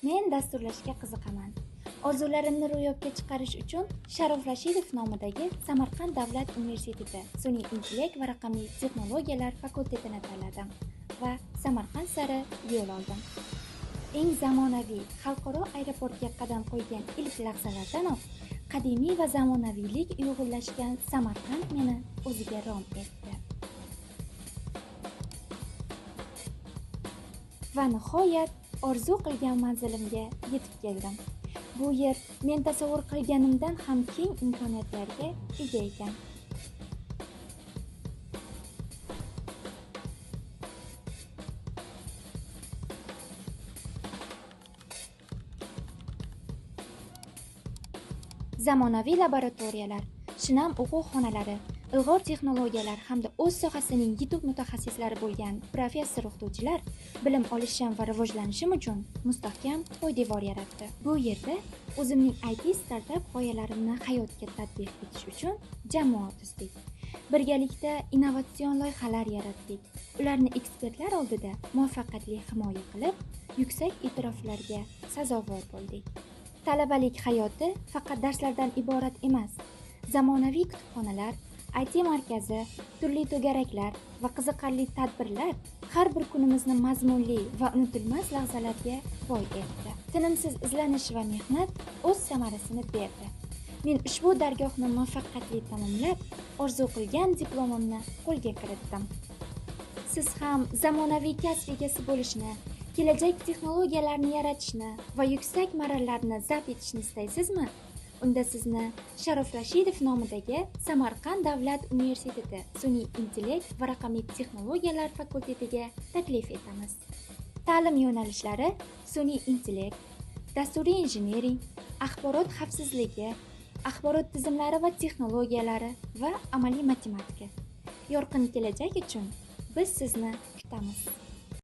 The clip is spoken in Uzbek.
Men dasturlashga qiziqaman. Orzularimni ro'yobga chiqarish uchun Sharof Rashidov nomidagi Samarqand davlat universiteti sun'iy intellekt va raqamli texnologiyalar fakultetini tanladim va Samarqand sari yo'l oldim. Eng zamonaviy xalqaro aeroportga qadam qo'ygan ilk lahzalardanoq qadimiy va zamonaviylik uyg'unlashgan Samarqand meni o'ziga rom etdi. Va nihoyat orzu qilgan manzilimga yetib keldim. Bu yer men tasavvur qilganimdan ham keng imkoniyatlarga ega ekan. Zamonaviy laboratoriyalar, shinam o'quv xonalari, ilg'or texnologiyalar hamda o'z sohasining yetuk mutaxassislari bo'lgan professor o'qituvchilar bilim olishim va rivojlanishim uchun mustahkam poydevor yaratdi. Bu yerda o'zimning IT startup g'oyalarimni hayotga tatbiq etish uchun jamoa tuzdik. Birgalikda innovatsion loyihalar yaratdik. Ularni ekspertlar oldida muvaffaqiyatli himoya qilib, yuksak e'tiroflarga sazovor bo'ldik. Talabalik hayoti faqat darslardan iborat emas. Zamonaviy kutubxonalar, IT markazi, turli to'garaklar va qiziqarli tadbirlar har bir kunimizni mazmunli va unutilmas lahzalarga boy etdi. Tinimsiz izlanish va mehnat o'z samarasini berdi. Men ushbu dargohni muvaffaqiyatli tamomlab, orzu qilgan diplomimni qo'lga kiritdim. Siz ham zamonaviy kasb egasi bo'lishni, kelajak texnologiyalarni yaratishni va yuksak marralarni zabt etishni istaysizmi? Unda sizni Sharof Rashidov nomidagi Samarqand davlat universiteti sun'iy intellekt va raqamli texnologiyalar fakultetiga taklif etamiz. Ta'lim yo'nalishlari: sun'iy intellekt, dasturiy injenering, axborot xavfsizligi, axborot tizimlari va texnologiyalari va amaliy matematika. Yorqin kelajak uchun biz sizni kutamiz.